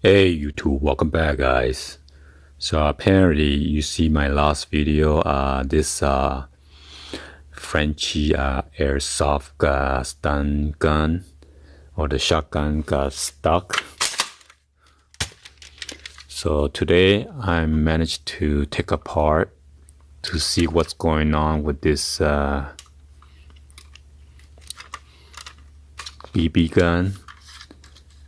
Hey YouTube, welcome back guys. So apparently you see my last video, this Frenchy airsoft stun gun or the shotgun got stuck. So today I managed to take apart to see what's going on with this BB gun.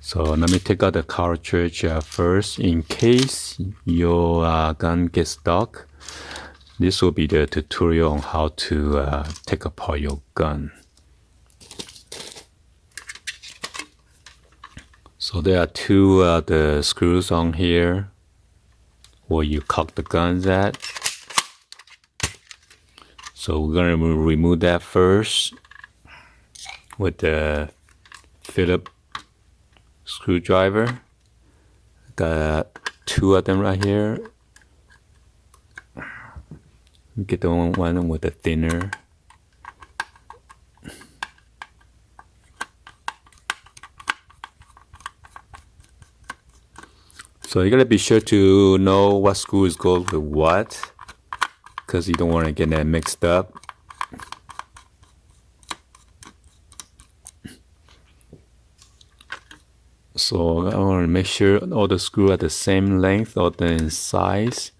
So let me take out the cartridge first in case your gun gets stuck. This will be the tutorial on how to take apart your gun. So there are two the screws on here where you cock the guns at. So we're gonna remove that first with the Phillips screwdriver. Got two of them right here. Get the one with the thinner. So you gotta be sure to know what screws go with what, because you don't want to get that mixed up. So I want to make sure all the screws are the same length or the size.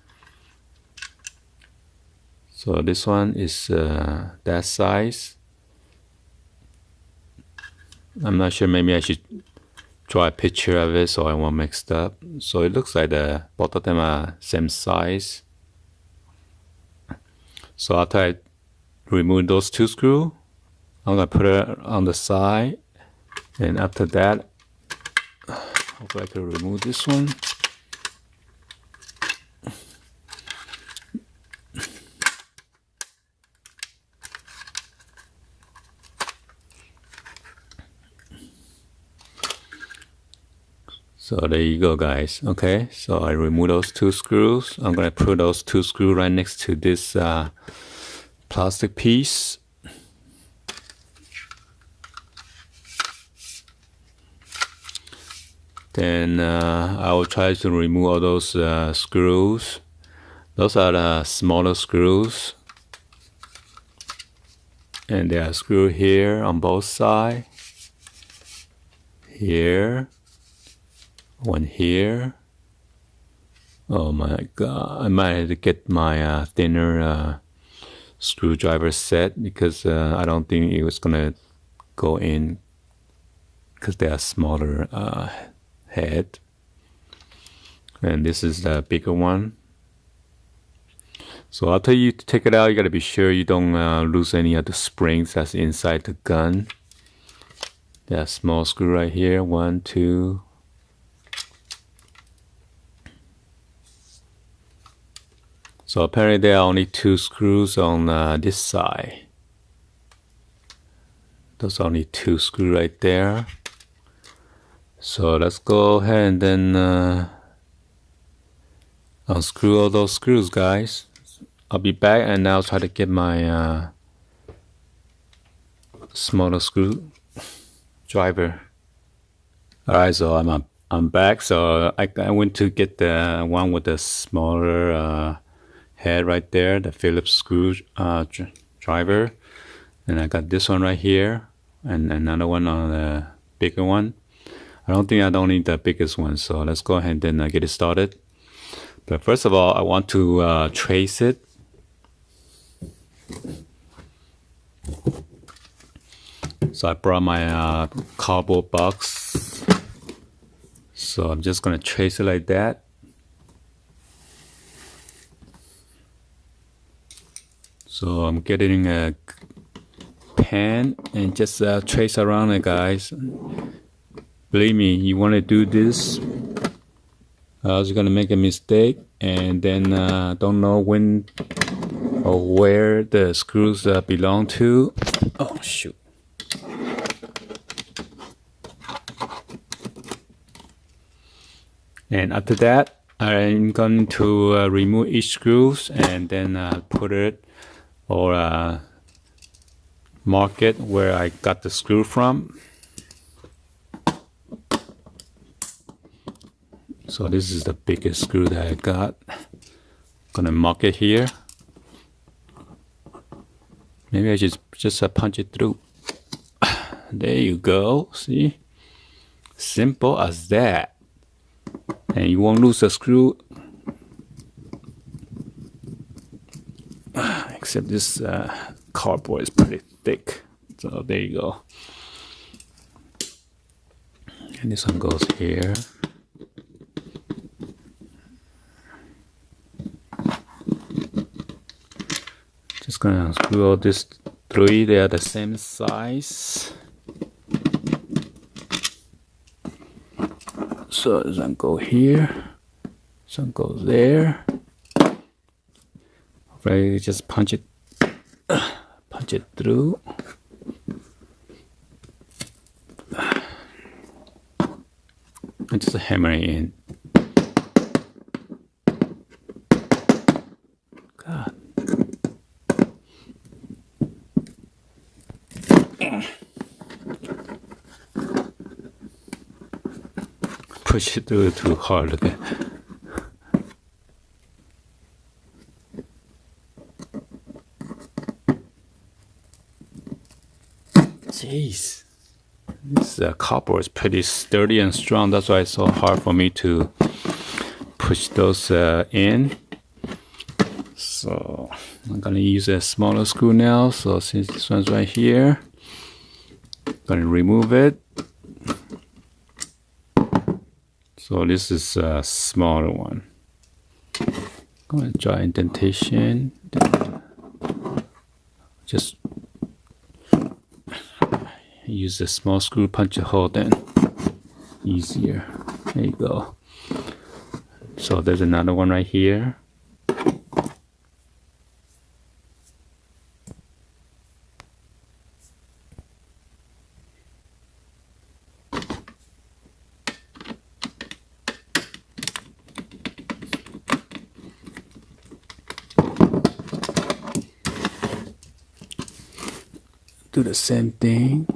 So this one is that size. I'm not sure, maybe I should draw a picture of it so I won't mix up. So it looks like both of them are same size. So after I remove those two screws, I'm gonna put it on the side, and after that, hopefully I can remove this one. So there you go guys. Okay, so I remove those two screws. I'm gonna put those two screws right next to this plastic piece. Then I will try to remove all those screws. Those are the smaller screws. And there are screws here on both sides. Here. One here. Oh my god, I might have to get my thinner screwdriver set, because I don't think it was gonna go in because they are smaller head. And this is the bigger one. So after you take it out, you gotta be sure you don't lose any of the springs that's inside the gun. There are small screw right here, 1, 2. So apparently there are only two screws on this side. Those are only two screws right there. So let's go ahead and then unscrew all those screws, guys. I'll be back and I'll try to get my smaller screwdriver. Alright, so I'm back. So I went to get the one with the smaller head right there, the Phillips screw driver, and I got this one right here, and another one on the bigger one. I don't need the biggest one, so let's go ahead and then get it started. But first of all, I want to trace it. So I brought my cardboard box. So I'm just gonna trace it like that. So I'm getting a pen and just trace around it, guys. Believe me, you want to do this, else you're gonna make a mistake and then don't know when or where the screws belong to. Oh shoot. And after that, I'm going to remove each screws and then put it or mark it where I got the screw from. So this is the biggest screw that I got. Gonna mark it here. Maybe I just punch it through. There you go. See? Simple as that. And you won't lose a screw. Except this cardboard is pretty thick. So there you go. And this one goes here. Just gonna screw all these three. They are the same size. So this one go here. This one goes there. Right, just punch it through. And just hammer it in. God. Push it through too hard. Okay. Jeez. This copper is pretty sturdy and strong. That's why it's so hard for me to push those in. So I'm gonna use a smaller screw now. So since this one's right here, I'm gonna remove it. So this is a smaller one. I'm gonna draw indentation. Just use a small screw, punch a hole, then easier. There you go. So there's another one right here. Do the same thing.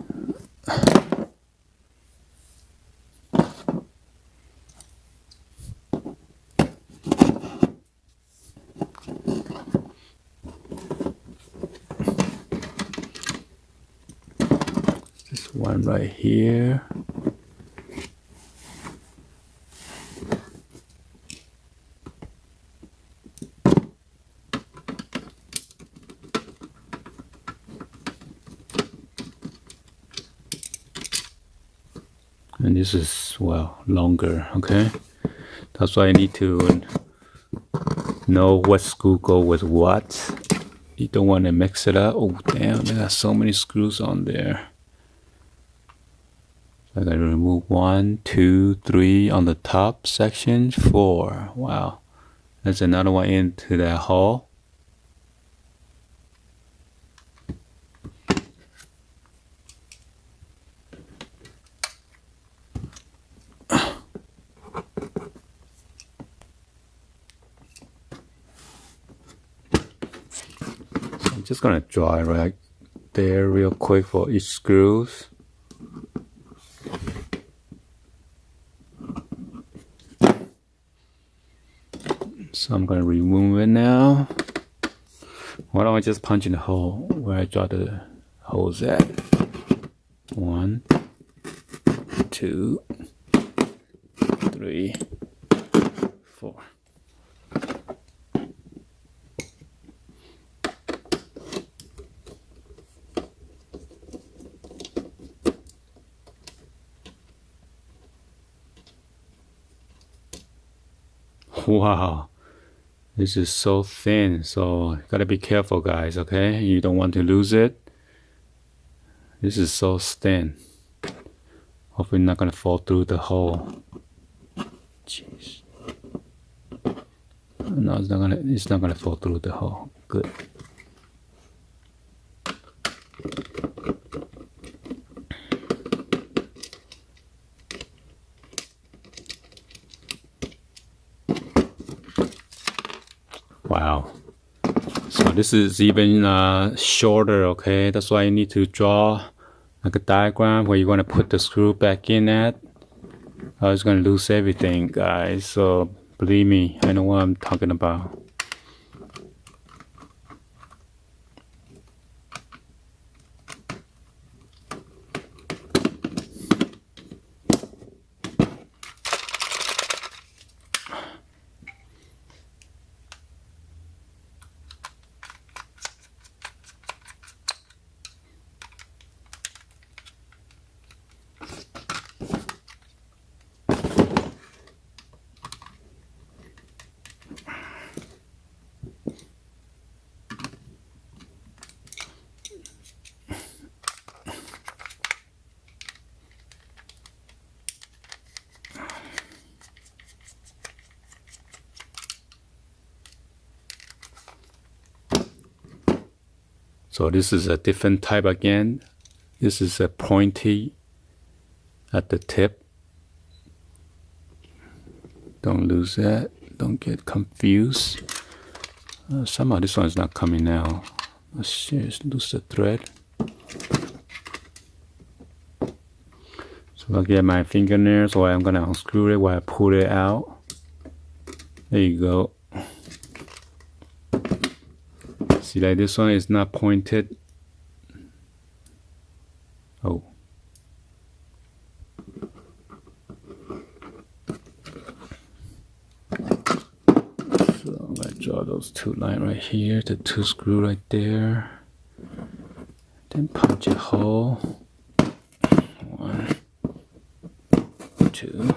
This one right here. And this is, well, longer, okay? That's why I need to know what screw go with what. You don't want to mix it up. Oh, damn, there are so many screws on there. So I gotta remove 1, 2, 3 on the top section, 4. Wow. There's another one into that hole. I'm just gonna draw it right there real quick for each screws. So I'm gonna remove it now. Why don't I just punch in the hole where I draw the holes at? 1, 2, 3, 4. Wow, this is so thin, so gotta be careful, guys, okay? You don't want to lose it. This is so thin. Hopefully not gonna fall through the hole. Jeez. No, it's not gonna fall through the hole. Good. Wow. So this is even shorter, okay? That's why you need to draw like a diagram where you're going to put the screw back in at. I was gonna lose everything, guys. So believe me, I know what I'm talking about. So this is a different type again. This is a pointy at the tip. Don't lose that. Don't get confused. Somehow this one's not coming out. Let's just lose the thread. So I'll get my fingernails, so I'm gonna unscrew it while I pull it out. There you go. See, like this one is not pointed. Oh. So I'm gonna draw those two lines right here, the two screws right there. Then punch a hole. 1, 2.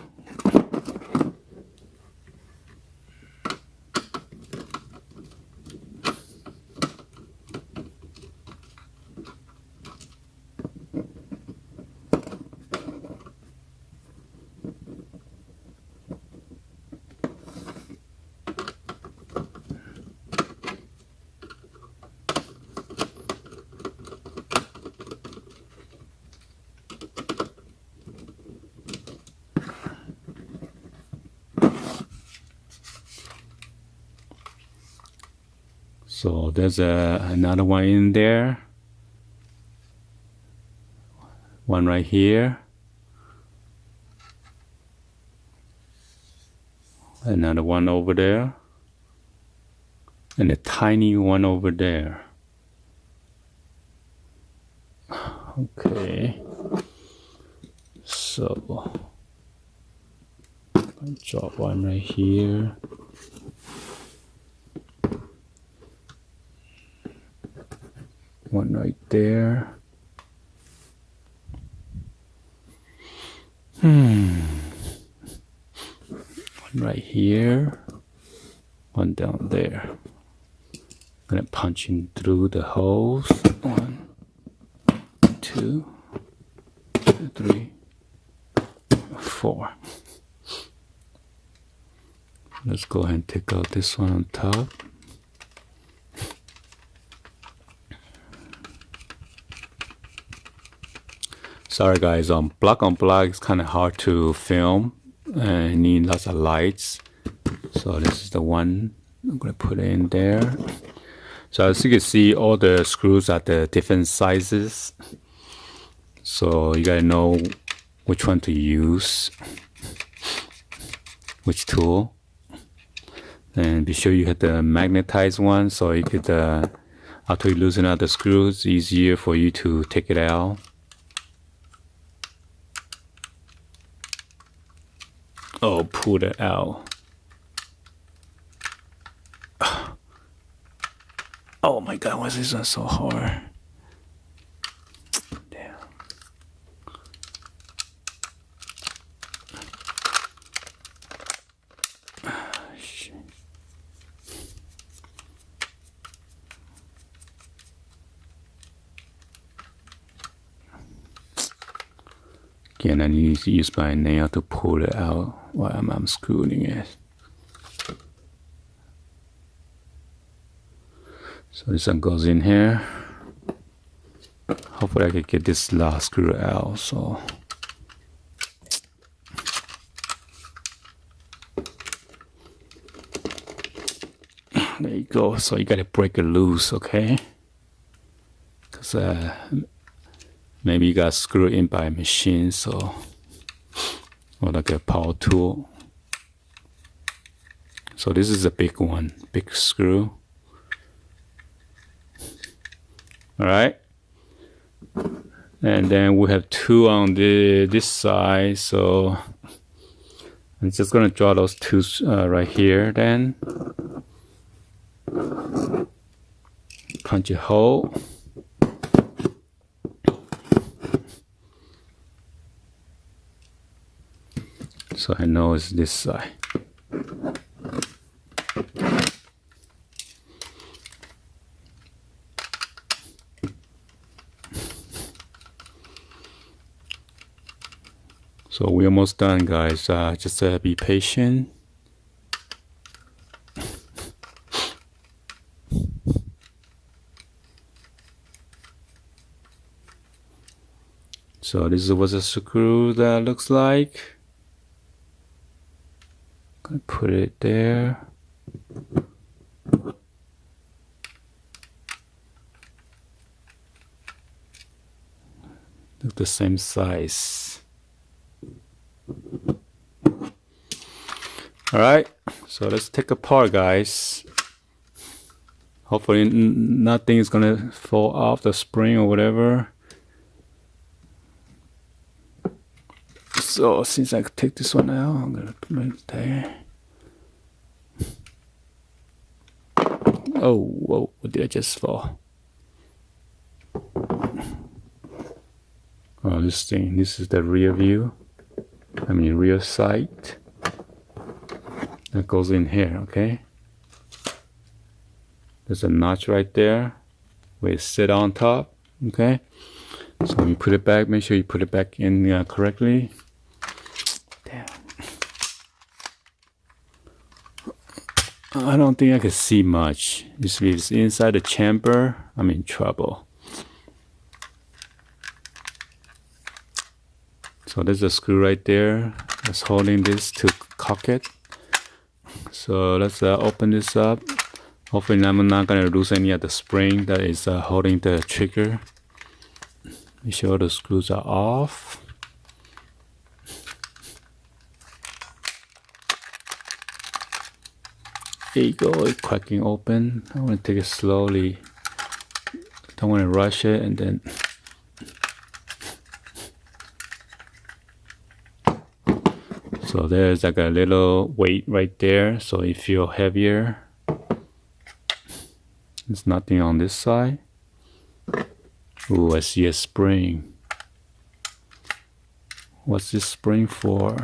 So there's another one in there. One right here. Another one over there. And a tiny one over there. Okay. So I'll drop one right here. One right there. One right here. One down there. Gonna punch in through the holes. 1, 2, 3, 4. Let's go ahead and take out this one on top. Sorry guys, block on block is kind of hard to film and need lots of lights. So this is the one I'm gonna put in there. So as you can see, all the screws are the different sizes. So you gotta know which one to use, which tool. And be sure you hit the magnetized one so you could, after you loosen out the screws, it's easier for you to take it out. Oh, pull it out. Oh my God, why is this one so hard? Damn. Shit. Again, I need to use my nail to pull it out while I'm unscrewing it. So this one goes in here. Hopefully I can get this last screw out. So there you go. So you gotta break it loose, okay? Because maybe you got screwed in by a machine. So or like a power tool. So this is a big one, big screw. All right. And then we have two on this side. So I'm just gonna draw those two right here then. Punch a hole. So I know it's this side. So we're almost done, guys. Just be patient. So this is what the screw that looks like. Gonna put it there. Look the same size. All right, so let's take apart, guys. Hopefully nothing is gonna fall off the spring or whatever. So since I could take this one out, I'm gonna put it there. Oh, whoa, what did I just fall? Oh, this thing, this is the rear view. I mean rear sight. That goes in here, okay? There's a notch right there where it sit on top, okay? So when you put it back, make sure you put it back in correctly. Damn. I don't think I can see much. If it's inside the chamber, I'm in trouble. So there's a screw right there that's holding this to cock it. So let's open this up. Hopefully I'm not going to lose any of the spring that is holding the trigger. Make sure the screws are off. There you go, it's cracking open. I want to take it slowly. Don't want to rush it and then... So there's like a little weight right there, so it feels heavier. There's nothing on this side. Ooh, I see a spring. What's this spring for?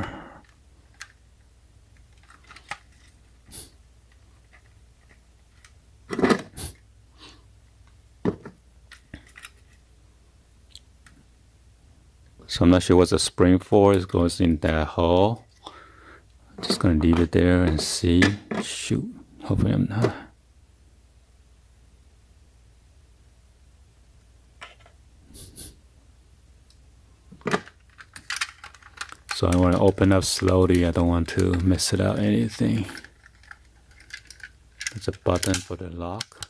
So I'm not sure what's the spring for. It goes in that hole. Just gonna leave it there and see. Shoot, hopefully I'm not. So I want to open up slowly. I don't want to mess it up anything. There's a button for the lock.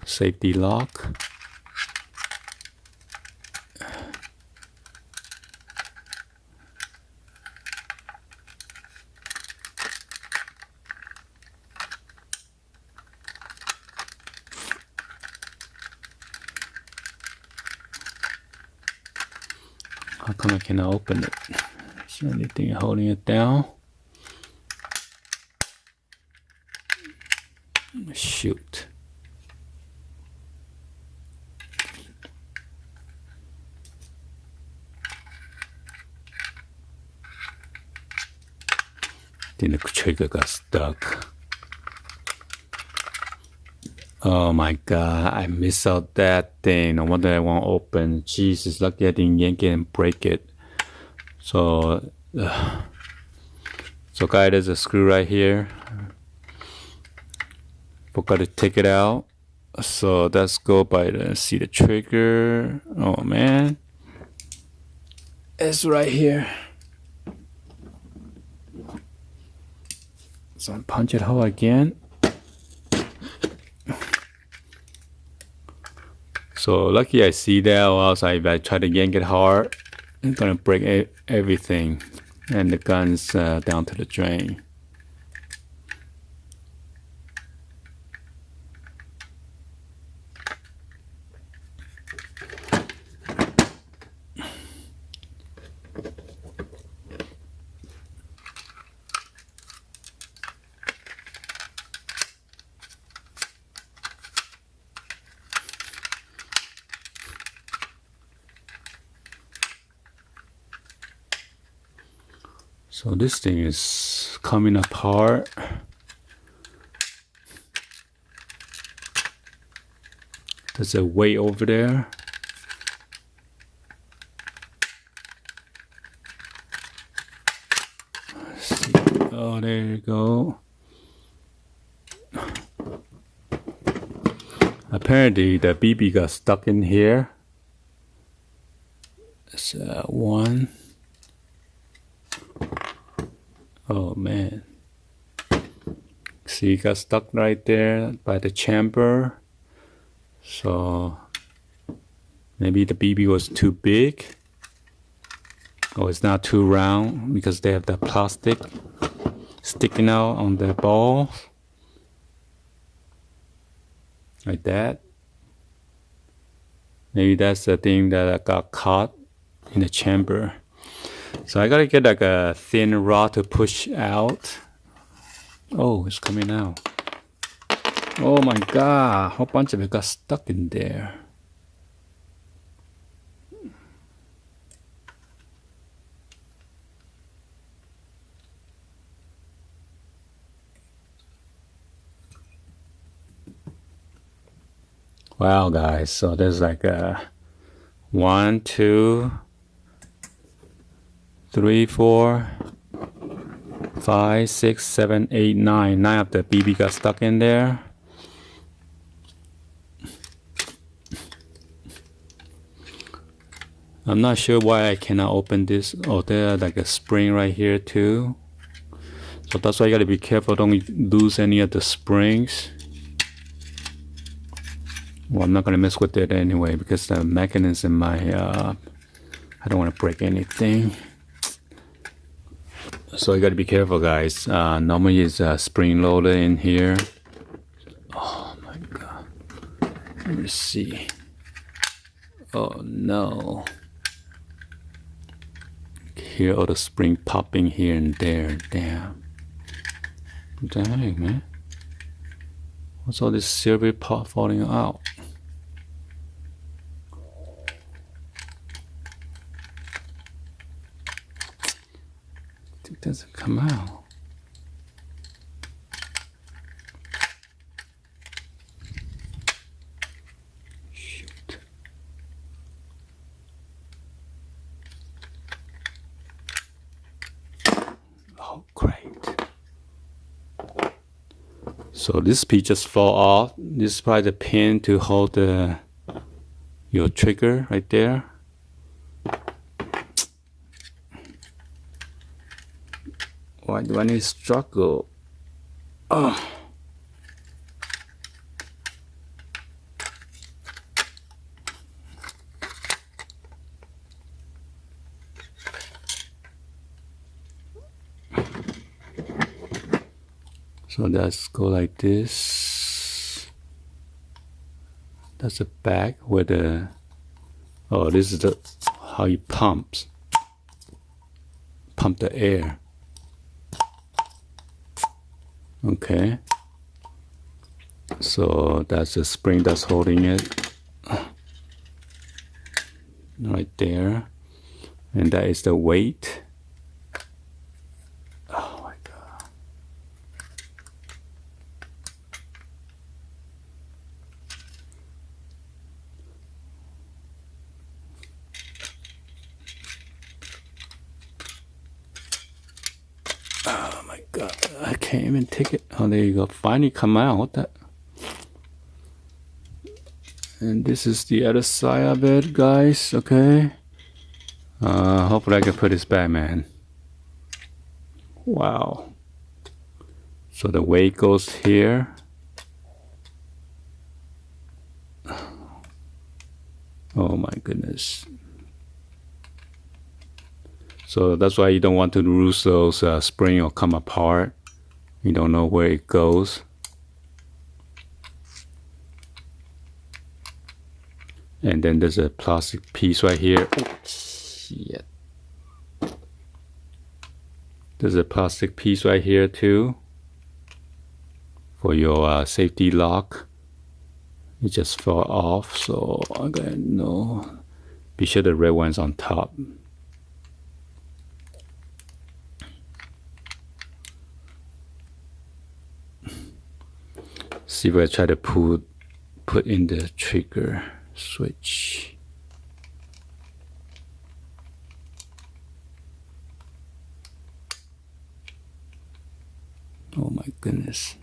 Safety lock. How come I cannot open it? Is there anything holding it down? Shoot. I think the trigger got stuck. Oh my god, I missed out that thing. No wonder I won't open. Jesus, lucky I didn't yank it and break it. So guys, there's a screw right here. Forgot to take it out. So let's go by the see the trigger. Oh man. It's right here. So punch it hole again. So lucky I see that, or else if I try to yank it hard, it's gonna break everything, and the guns down to the drain. So this thing is coming apart. There's a weight over there. Let's see. Oh, there you go. Apparently the BB got stuck in here. It's one. Oh man. See, it got stuck right there by the chamber. So maybe the BB was too big. Or it's not too round because they have the plastic sticking out on the ball. Like that. Maybe that's the thing that got caught in the chamber. So I gotta get like a thin rod to push out. Oh, it's coming out. Oh my god, a whole bunch of it got stuck in there. Wow, guys, so there's like a 1, 2, 3, 4, 5, 6, 7, 8, 9. 9 of the BB got stuck in there. I'm not sure why I cannot open this. Oh, there's like a spring right here too. So that's why you gotta be careful, don't lose any of the springs. Well, I'm not gonna mess with it anyway because the mechanism, I don't want to break anything. So you gotta be careful, guys. Normally it's spring loaded in here. Oh my god. Let me see. Oh no. Hear all the spring popping here and there. Damn. What the heck, man? What's all this silver part falling out? It doesn't come out. Shoot. Oh, great. So this piece just fall off. This is probably the pin to hold your trigger right there. Why do I need to struggle? Oh. So let's go like this. That's the back where the, oh, this is the how you pump the air. Okay. So that's the spring that's holding it right there, and that is the weight. Oh my god. Oh my god, I can't even take it. Oh, there you go. Finally come out. What the? And this is the other side of it, guys. Okay. Hopefully I can put this back, man. Wow. So the weight goes here. Oh my goodness. So that's why you don't want to lose those spring or come apart. You don't know where it goes. And then there's a plastic piece right here. Oh, shit. There's a plastic piece right here too for your safety lock. It just fell off, so I'm gonna know. Be sure the red one's on top. See if I try to put in the trigger switch. Oh my goodness.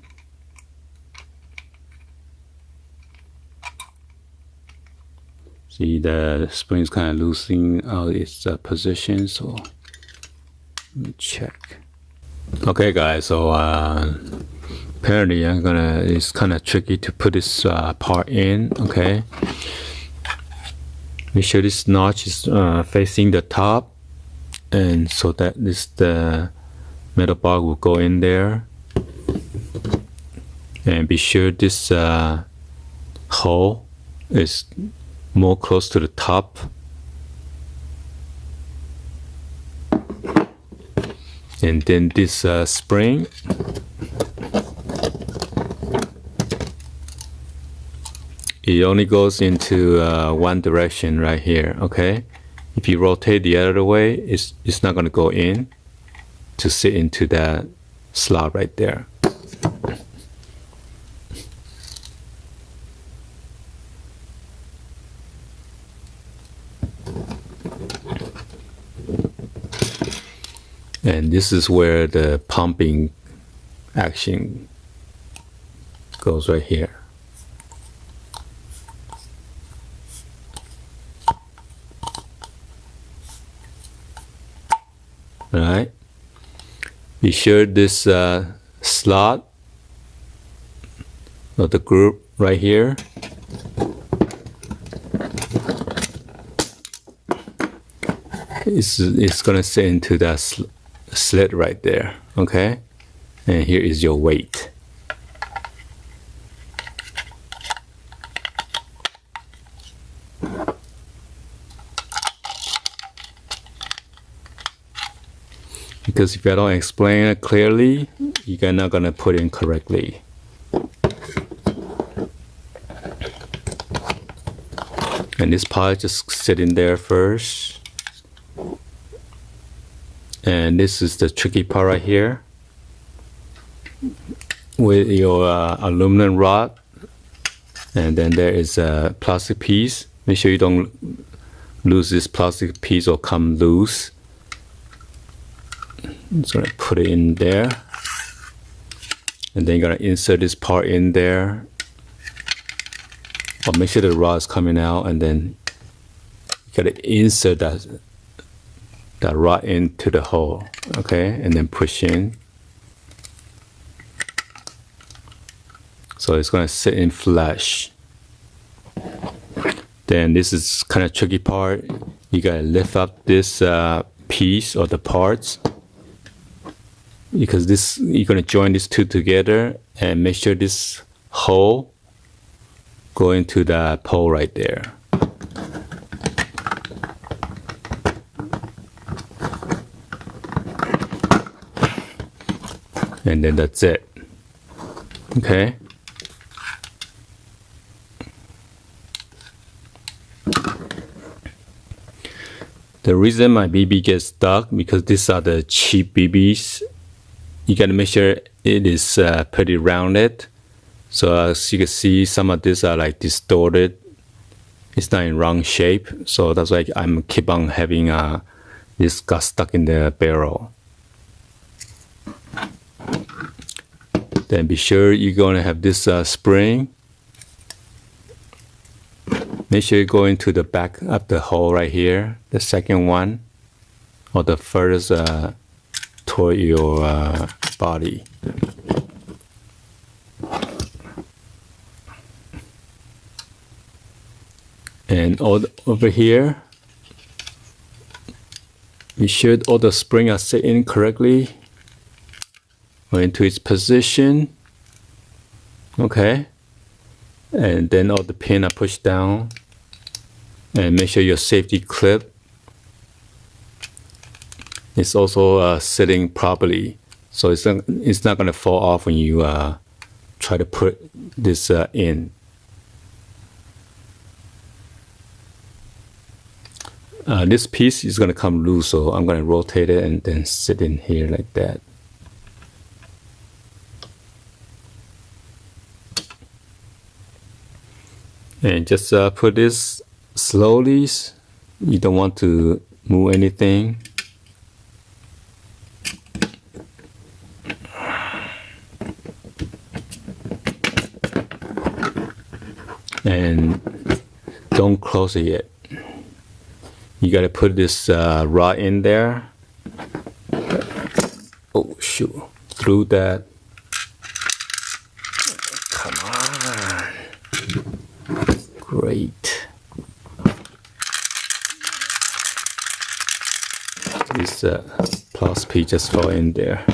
See, the spring is kind of losing out its position, so let me check. Okay guys, so apparently it's kind of tricky to put this part in, okay? Make sure this notch is facing the top, and so that the metal bar will go in there. And be sure this hole is more close to the top. And then this spring, it only goes into one direction right here, okay? If you rotate the other way, it's not going to go in to sit into that slot right there. And this is where the pumping action goes right here. All right. Be sure this slot of the group right here is going to sit into that slit right there, okay? And here is your weight. Because if I don't explain it clearly, you're not gonna put in correctly. And this part just sit in there first. And this is the tricky part right here. With your aluminum rod. And then there is a plastic piece. Make sure you don't lose this plastic piece or come loose. I'm just gonna put it in there. And then you're gonna insert this part in there. Or make sure the rod is coming out, and then you gotta insert that rod into the hole, okay? And then push in. So it's gonna sit in flush. Then this is kind of tricky part. You gotta lift up this piece or the parts, because this you're gonna join these two together and make sure this hole go into the pole right there. And then that's it. Okay. The reason my BB gets stuck because these are the cheap BBs. You gotta make sure it is pretty rounded. So as you can see, some of these are like distorted. It's not in round shape. So that's why I'm keep on having this got stuck in the barrel. Then be sure you're gonna have this spring. Make sure you go into the back of the hole right here, the second one, or the furthest toward your body. And over here, Be sure all the springs are set in correctly or into its position. Okay. And then all the pins are pushed down. And make sure your safety clip is also sitting properly. So it's not going to fall off when you try to put this in. This piece is going to come loose, so I'm going to rotate it and then sit in here like that. And just put this slowly. You don't want to move anything. And don't close it yet. You got to put this rod in there. Oh shoot! Through that. Come on. Great. This plus piece just fell in there.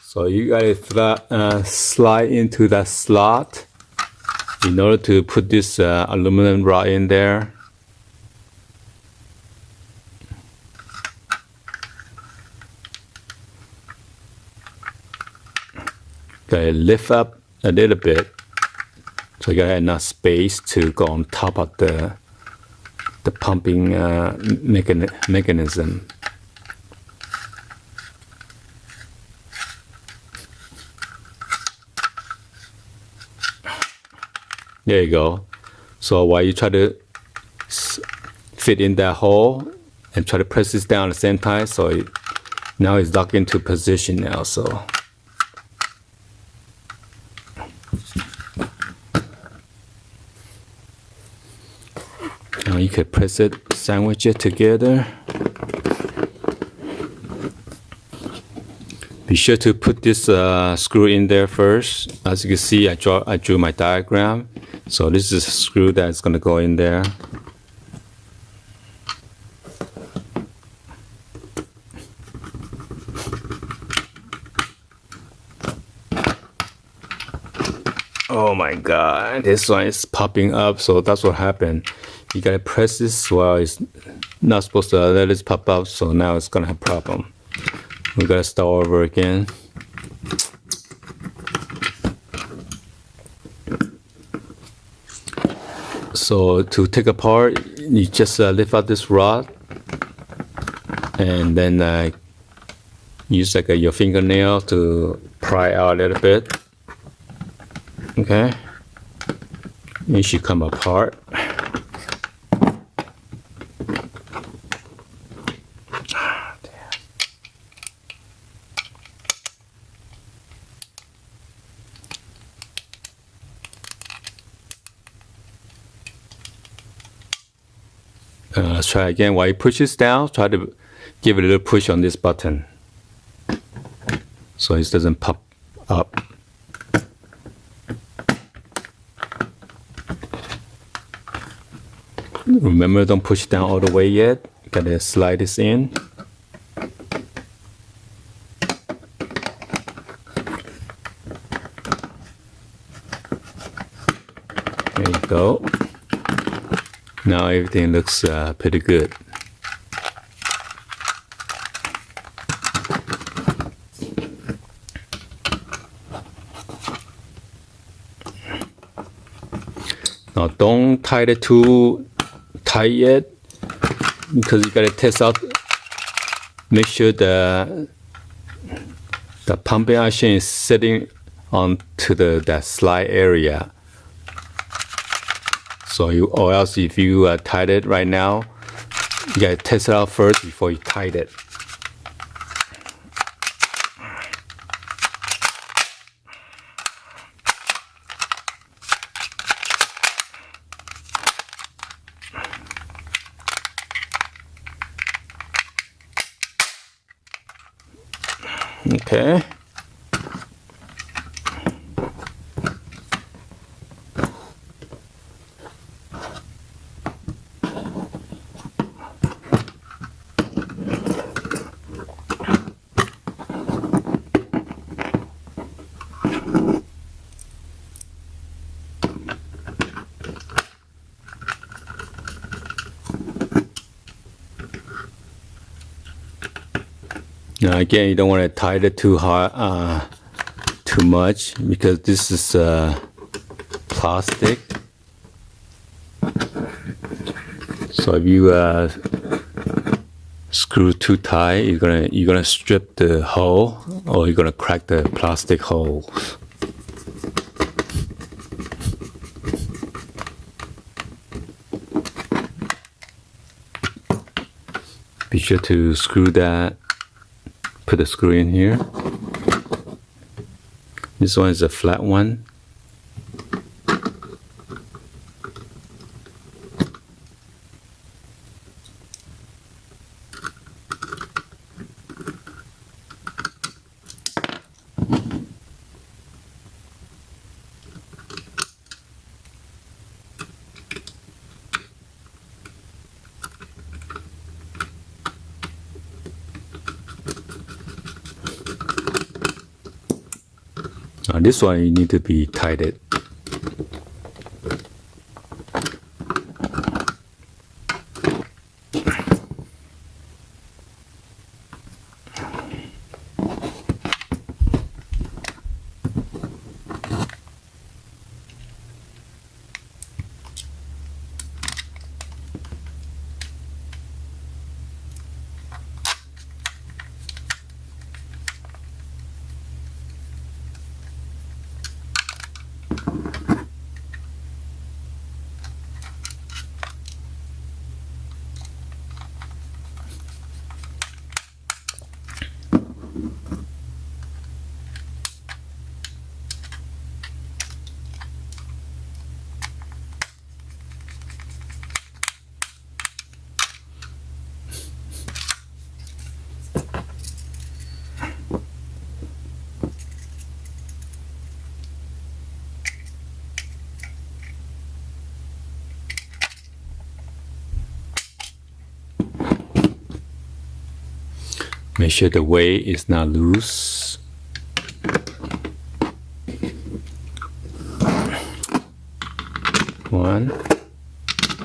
So you gotta slide into that slot in order to put this aluminum rod in there. Gotta lift up a little bit, so you gotta have enough space to go on top of the pumping mechanism. There you go. So while you try to fit in that hole and try to press this down at the same time, so now it's locked into position now. So now you can press it, sandwich it together. Be sure to put this screw in there first. As you can see, I drew my diagram. So this is a screw that's going to go in there. Oh my God, this one is popping up. So that's what happened. You gotta press this while it's not supposed to let it pop up. So now it's gonna have a problem. We gotta start over again. So to take apart, you just lift out this rod and then use like your fingernail to pry out a little bit. Okay, it should come apart. Let's try again. While you push this down, try to give it a little push on this button so it doesn't pop up. Remember, don't push down all the way yet. You gotta slide this in. There you go. Now everything looks pretty good. Now don't tie it too tight yet, because you gotta test out, make sure the pumping action is sitting onto that slide area. So or else if you tied it right now, you gotta test it out first before you tied it. Okay. Now again, you don't want to tighten it too hard, too much, because this is plastic. So if you screw too tight, you're gonna strip the hole, or you're gonna crack the plastic hole. Be sure to screw that. Put the screw in here. This one is a flat one. This one you need to be tightened. Make sure the weight is not loose. One,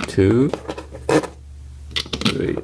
two, three.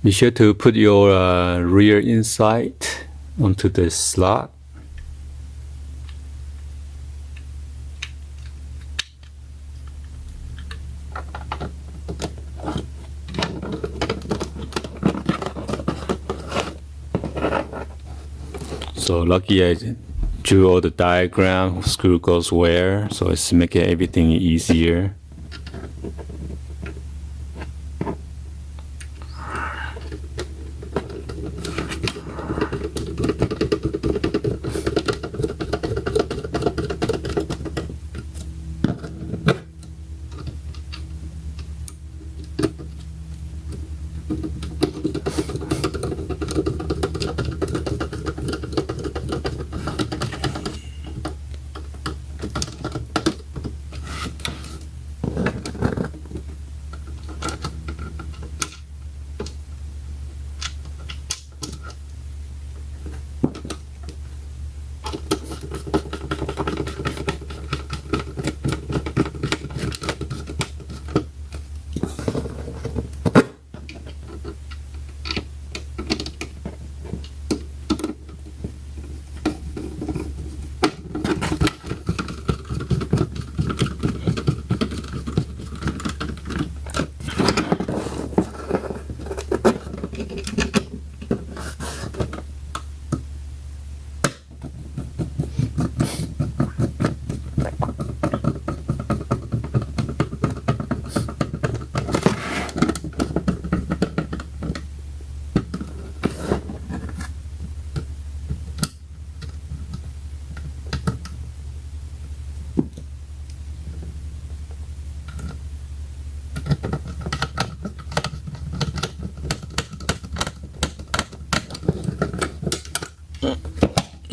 Be sure to put your rear inside onto the slot. So lucky I drew all the diagram, screw goes where, so it's making everything easier.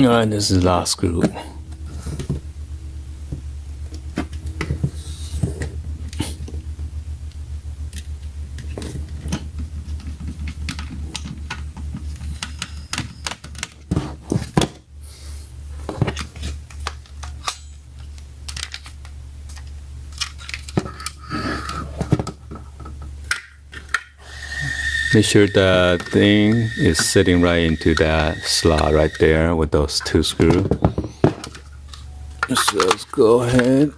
Alright, this is the last screw. Make sure the thing is sitting right into that slot right there with those two screws. So let's go ahead.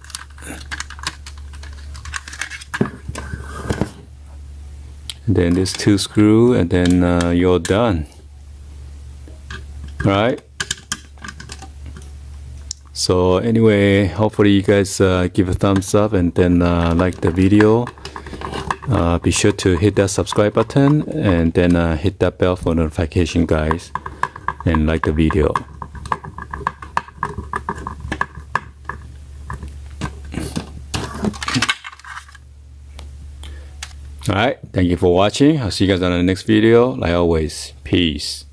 And then this two screw, and then you're done. Alright. So anyway, hopefully you guys give a thumbs up and then like the video. Be sure to hit that subscribe button and then hit that bell for notification, guys, and like the video. Alright, thank you for watching. I'll see you guys on the next video. Like always, peace.